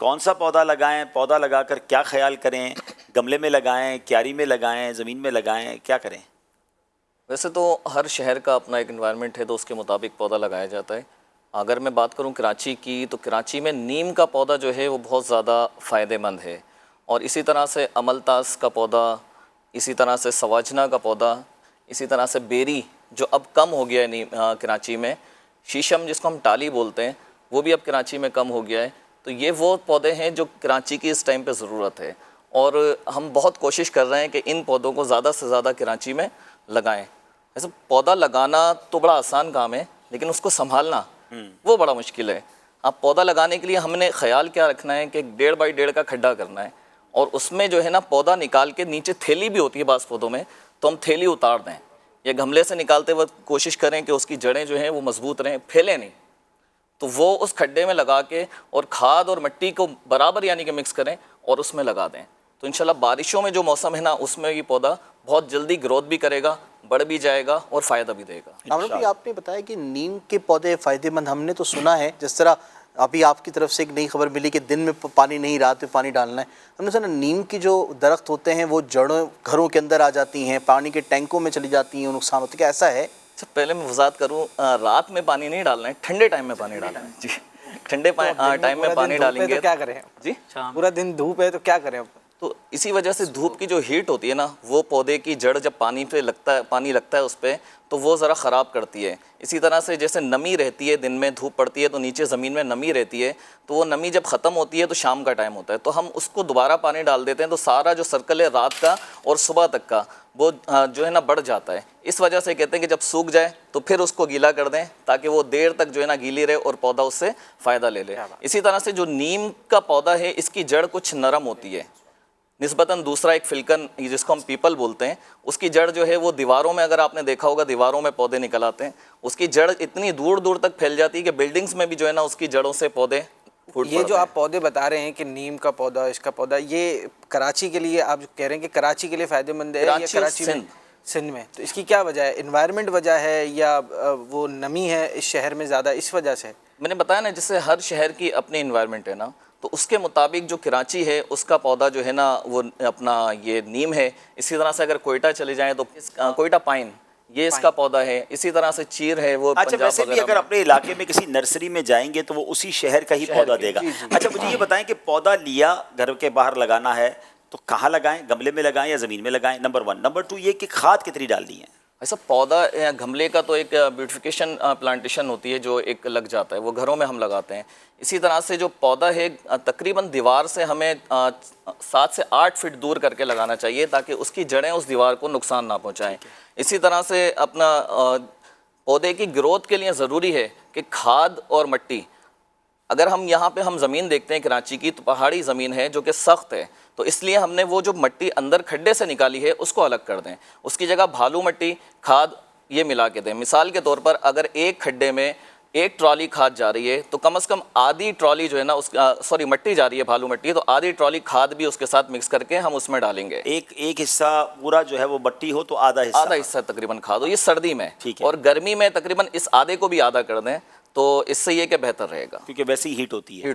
कौन सा पौधा लगाएं, पौधा लगाकर क्या ख्याल करें, गमले में लगाएं, क्यारी में लगाएं, ज़मीन में लगाएं, क्या करें? वैसे तो हर शहर का अपना एक एनवायरनमेंट है, तो उसके मुताबिक पौधा लगाया जाता है। अगर मैं बात करूं कराची की, तो कराची में नीम का पौधा जो है वो बहुत ज़्यादा फ़ायदेमंद है। और इसी तरह से अमलतास का पौधा, इसी तरह से सवाजना का पौधा, इसी तरह से बेरी जो अब कम हो गया है कराची में, शीशम जिसको हम टाली बोलते हैं, वो भी अब कराची में कम हो गया है। तो ये वो पौधे हैं जो कराची की इस टाइम पे ज़रूरत है, और हम बहुत कोशिश कर रहे हैं कि इन पौधों को ज़्यादा से ज़्यादा कराची में लगाएं। ऐसे पौधा लगाना तो बड़ा आसान काम है, लेकिन उसको संभालना वो बड़ा मुश्किल है। अब पौधा लगाने के लिए हमने ख्याल क्या रखना है कि 1.5 बाई 1.5 का खड्डा करना है, और उसमें जो है ना पौधा निकाल के, नीचे थैली भी होती है बाज़ पौधों में, तो हम थैली उतार दें, या गमले से निकालते वक्त कोशिश करें कि उसकी जड़ें जो हैं वो मजबूत रहें, फैले नहीं। तो वो उस खड्डे में लगा के और खाद और मिट्टी को बराबर यानी कि मिक्स करें और उसमें लगा दें, तो इंशाल्लाह बारिशों में जो मौसम है ना, उसमें ये पौधा बहुत जल्दी ग्रोथ भी करेगा, बढ़ भी जाएगा और फ़ायदा भी देगा। आमना भाई, आपने बताया कि नीम के पौधे फ़ायदेमंद, हमने तो सुना है, जिस तरह अभी आपकी तरफ से एक नई खबर मिली कि दिन में पानी नहीं, रात में पानी डालना है। हमने सुना नीम की जो दरख्त होते हैं वो जड़ों घरों के अंदर आ जाती हैं, पानी के टैंकों में चली जाती हैं, नुकसान होता है, क्या ऐसा है? अच्छा, पहले मैं वजाहत करूँ, रात में पानी नहीं डालना है, ठंडे टाइम में पानी डालना है जी। ठंडे टाइम में पानी डालेंगे तो क्या करें जी? पूरा दिन धूप है तो क्या करें? तो इसी वजह से धूप की जो हीट होती है ना, वो पौधे की जड़ जब पानी लगता है उस पर, तो वो ज़रा ख़राब करती है। इसी तरह से जैसे नमी रहती है, दिन में धूप पड़ती है तो नीचे ज़मीन में नमी रहती है, तो वो नमी जब ख़त्म होती है तो शाम का टाइम होता है, तो हम उसको दोबारा पानी डाल देते हैं, तो सारा जो सर्कल है रात का और सुबह तक का, वो जो है ना बढ़ जाता है। इस वजह से कहते हैं कि जब सूख जाए तो फिर उसको गीला कर दें, ताकि वो देर तक जो है ना गीली रहे और पौधा उससे फ़ायदा ले ले। इसी तरह से जो नीम का पौधा है, इसकी जड़ कुछ नरम होती है निस्बतन। दूसरा एक फिलकन जिसको हम पीपल बोलते हैं, उसकी जड़ जो है वो दीवारों में, अगर आपने देखा होगा दीवारों में पौधे निकल आते हैं, उसकी जड़ इतनी दूर दूर तक फैल जाती है कि बिल्डिंग्स में भी जो है ना उसकी जड़ों से पौधे फूट ये जो आप पौधे बता रहे हैं कि नीम का पौधा, इसका पौधा, ये कराची के लिए आप कह रहे हैं कि कराची के लिए फ़ायदेमंद है, या कराची में, सिंध में? तो इसकी क्या वजह है? इन्वायरमेंट वजह है, या वो नमी है इस शहर में ज़्यादा, इस वजह से? मैंने बताया ना, जैसे हर शहर की अपनी इन्वायरमेंट है ना, तो उसके मुताबिक जो कराची है उसका पौधा जो है ना वो अपना ये नीम है। इसी तरह से अगर कोयटा चले जाएं तो कोयटा पाइन, ये इसका पौधा है। इसी तरह से चीर है वो। अच्छा, वैसे भी अगर अपने इलाके में किसी नर्सरी में जाएंगे तो वो उसी शहर का ही पौधा देगा। अच्छा, मुझे ये बताएं कि पौधा लिया, घर के बाहर लगाना है तो कहाँ लगाएं, गमले में लगाएं या ज़मीन में लगाएं? नंबर 1। नंबर 2 ये कि खाद कितनी डालनी है? ऐसा पौधा गमले का तो एक ब्यूटिफिकेशन प्लांटेशन होती है जो एक लग जाता है, वो घरों में हम लगाते हैं। इसी तरह से जो पौधा है तकरीबन दीवार से हमें 7 से 8 फीट दूर करके लगाना चाहिए, ताकि उसकी जड़ें उस दीवार को नुकसान ना पहुंचाएं। इसी तरह से अपना पौधे की ग्रोथ के लिए ज़रूरी है कि खाद और मिट्टी, अगर हम यहाँ पे हम ज़मीन देखते हैं कराची की, तो पहाड़ी ज़मीन है जो कि सख्त है, तो इसलिए हमने वो जो मिट्टी अंदर खड्डे से निकाली है उसको अलग कर दें, उसकी जगह भालू मिट्टी, खाद ये मिला के दें। मिसाल के तौर पर अगर एक खड्डे में 1 ट्रॉली खाद जा रही है, तो कम से कम आधी ट्रॉली जो है ना मिट्टी जा रही है, भालू मिट्टी, तो आधी ट्रॉली खाद भी उसके साथ मिक्स करके हम उसमें डालेंगे। एक हिस्सा पूरा जो है वो मिट्टी हो तो आधा हिस्सा तकरीबन खाद हो, ये सर्दी में। ठीक है। और गर्मी में तकरीबन इस आधे को भी आधा कर दें, तो इससे ये कि बेहतर रहेगा, क्योंकि वैसे ही हीट होती है।